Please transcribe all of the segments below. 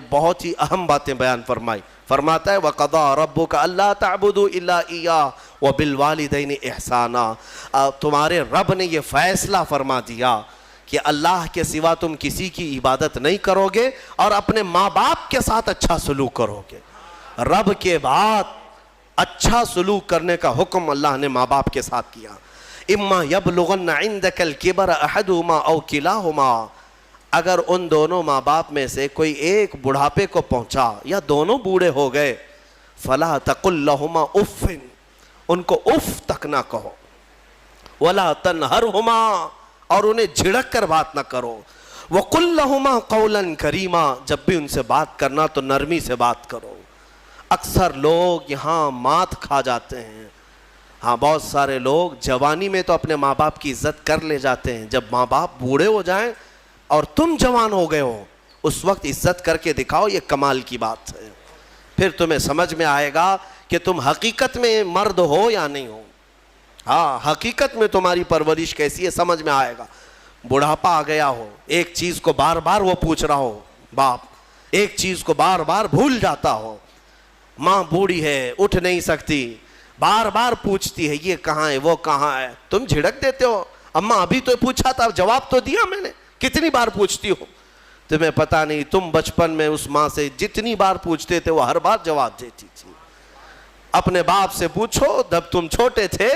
بہت ہی اہم باتیں بیان فرمائی. فرماتا ہے وَقَضَىٰ رَبُّكَ أَلَّا تَعْبُدُوا إِلَّا إِيَّاهُ وَبِالْوَالِدَيْنِ إِحْسَانًا. تمہارے رب نے یہ فیصلہ فرما دیا کہ اللہ کے سوا تم کسی کی عبادت نہیں کرو گے اور اپنے ماں باپ کے ساتھ اچھا سلوک کرو گے. رب کے بعد اچھا سلوک کرنے کا حکم اللہ نے ماں باپ کے ساتھ کیا. اِمَّا يَبْلُغَنَّ عِنْدَكَ الْكِبَرَ أَحَدُهُمَا أَوْ كِلَاهُمَا. اگر ان دونوں ماں باپ میں سے کوئی ایک بڑھاپے کو پہنچا یا دونوں بوڑھے ہو گئے فَلَا تَقُلْ لَهُمَا اُفٍّ. ان کو اف تک نہ کہو. وَلَا تَنْهَرْهُمَا. اور انہیں جھڑک کر بات نہ کرو. وَقُلْ لَهُمَا قَوْلًا كَرِيمًا. جب بھی ان سے بات کرنا تو نرمی سے بات کرو. اکثر لوگ یہاں مات کھا جاتے ہیں. ہاں بہت سارے لوگ جوانی میں تو اپنے ماں باپ کی عزت کر لے جاتے ہیں, جب ماں باپ بوڑھے ہو جائیں اور تم جوان ہو گئے ہو اس وقت عزت کر کے دکھاؤ. یہ کمال کی بات ہے. پھر تمہیں سمجھ میں آئے گا کہ تم حقیقت میں مرد ہو یا نہیں ہو. ہاں حقیقت میں تمہاری پرورش کیسی ہے سمجھ میں آئے گا. بڑھاپا آ گیا ہو, ایک چیز کو بار بار وہ پوچھ رہا ہو باپ, ایک چیز کو بار بار بھول جاتا ہو. ماں بوڑھی ہے اٹھ نہیں سکتی, بار بار پوچھتی ہے یہ کہاں ہے وہ کہاں ہے. تم جھڑک دیتے ہو اماں ابھی تو پوچھا تھا جواب تو دیا میں نے. کتنی بار پوچھتی ہو تمہیں پتہ نہیں. تم بچپن میں اس ماں سے جتنی بار پوچھتے تھے وہ ہر بار جواب دیتی تھی. اپنے باپ سے پوچھو جب تم چھوٹے تھے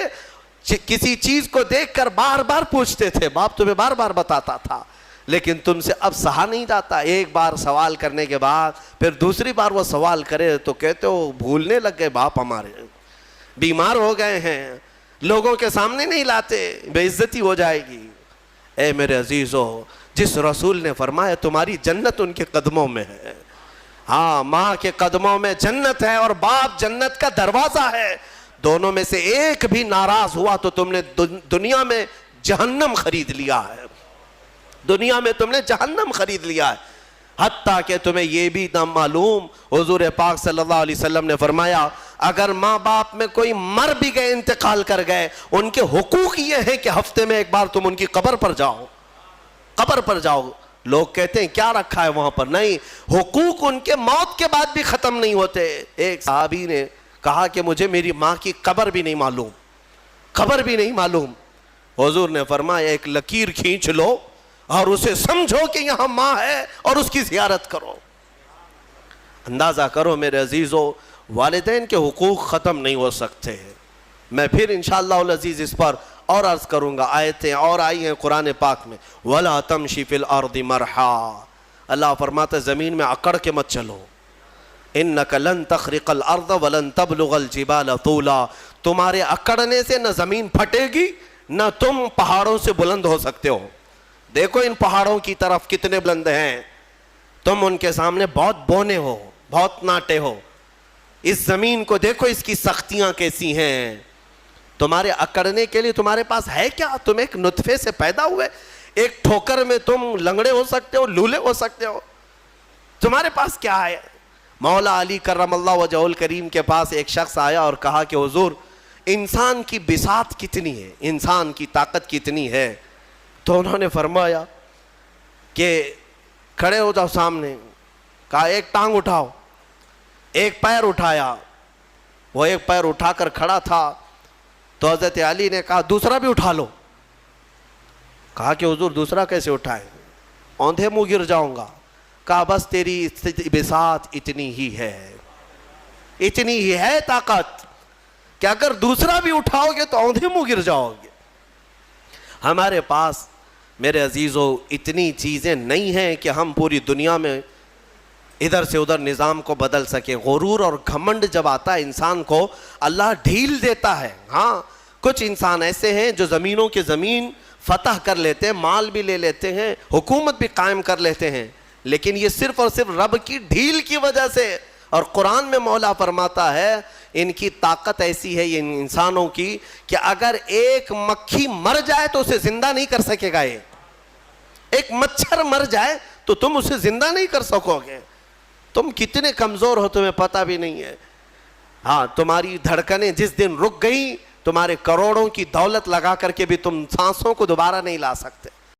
کسی چیز کو دیکھ کر بار بار پوچھتے تھے, باپ تمہیں بار بار بتاتا تھا, لیکن تم سے اب سہا نہیں جاتا. ایک بار سوال کرنے کے بعد پھر دوسری بار وہ سوال کرے تو کہتے ہو بھولنے لگ گئے باپ ہمارے, بیمار ہو گئے ہیں, لوگوں کے سامنے نہیں لاتے, بے عزتی ہو جائے گی. اے میرے عزیزو, جس رسول نے فرمایا تمہاری جنت ان کے قدموں میں ہے. ہاں ماں کے قدموں میں جنت ہے اور باپ جنت کا دروازہ ہے. دونوں میں سے ایک بھی ناراض ہوا تو تم نے دنیا میں جہنم خرید لیا ہے. دنیا میں تم نے جہنم خرید لیا ہے. حتیٰ کہ تمہیں یہ بھی نہ معلوم, حضور پاک صلی اللہ علیہ وسلم نے فرمایا اگر ماں باپ میں کوئی مر بھی گئے انتقال کر گئے ان کے حقوق یہ ہے کہ ہفتے میں ایک بار تم ان کی قبر پر جاؤ. قبر پر جاؤ. لوگ کہتے ہیں کیا رکھا ہے وہاں پر, نہیں, حقوق ان کے موت کے بعد بھی ختم نہیں ہوتے. ایک صحابی نے کہا کہ مجھے میری ماں کی قبر بھی نہیں معلوم, قبر بھی نہیں معلوم. حضور نے فرمایا ایک لکیر کھینچ لو اور اسے سمجھو کہ یہاں ماں ہے اور اس کی زیارت کرو. اندازہ کرو میرے عزیزو, والدین کے حقوق ختم نہیں ہو سکتے. میں پھر انشاءاللہ العزیز اس پر اور عرض کروں گا. آیتیں اور آئی ہیں قرآن پاک میں, وَلَا تَمْشِ فِي الْأَرْضِ مَرْحًا. اللہ فرماتا ہے زمین میں اکڑ کے مت چلو. إِنَّكَ لَن تَخْرِقَ الْأَرْضَ وَلَن تَبْلُغَ الْجِبَالَ طُولًا. تمہارے اکڑنے سے نہ زمین پھٹے گی نہ تم پہاڑوں سے بلند ہو سکتے ہو. دیکھو ان پہاڑوں کی طرف کتنے بلند ہیں, تم ان کے سامنے بہت بونے ہو, بہت ناٹے ہو. اس زمین کو دیکھو اس کی سختیاں کیسی ہیں. تمہارے اکڑنے کے لیے تمہارے پاس ہے کیا؟ تم ایک نطفے سے پیدا ہوئے, ایک ٹھوکر میں تم لنگڑے ہو سکتے ہو, لولے ہو سکتے ہو. تمہارے پاس کیا ہے؟ مولا علی کرم اللہ وجہہ الکریم کے پاس ایک شخص آیا اور کہا کہ حضور انسان کی بساط کتنی ہے, انسان کی طاقت کتنی ہے؟ تو انہوں نے فرمایا کہ کھڑے ہو جاؤ سامنے. کہا ایک ٹانگ اٹھاؤ. ایک پیر اٹھایا, وہ ایک پیر اٹھا کر کھڑا تھا تو حضرت علی نے کہا دوسرا بھی اٹھا لو. کہا کہ حضور دوسرا کیسے اٹھائے, اوندھے منہ گر جاؤں گا. کہا بس تیری بساط اتنی ہی ہے, اتنی ہی ہے طاقت کہ اگر دوسرا بھی اٹھاؤ گے تو اوندھے منہ گر جاؤ گے. ہمارے پاس میرے عزیزو اتنی چیزیں نہیں ہیں کہ ہم پوری دنیا میں ادھر سے ادھر نظام کو بدل سکیں. غرور اور گھمنڈ جب آتا ہے انسان کو اللہ ڈھیل دیتا ہے. ہاں کچھ انسان ایسے ہیں جو زمینوں کے زمین فتح کر لیتے ہیں, مال بھی لے لیتے ہیں, حکومت بھی قائم کر لیتے ہیں, لیکن یہ صرف اور صرف رب کی ڈھیل کی وجہ سے. اور قرآن میں مولا فرماتا ہے ان کی طاقت ایسی ہے یہ انسانوں کی کہ اگر ایک مکھی مر جائے تو اسے زندہ نہیں کر سکے گا. یہ ایک مچھر مر جائے تو تم اسے زندہ نہیں کر سکو گے. تم کتنے کمزور ہو تمہیں پتہ بھی نہیں ہے. ہاں تمہاری دھڑکنیں جس دن رک گئی تمہارے کروڑوں کی دولت لگا کر کے بھی تم سانسوں کو دوبارہ نہیں لا سکتے.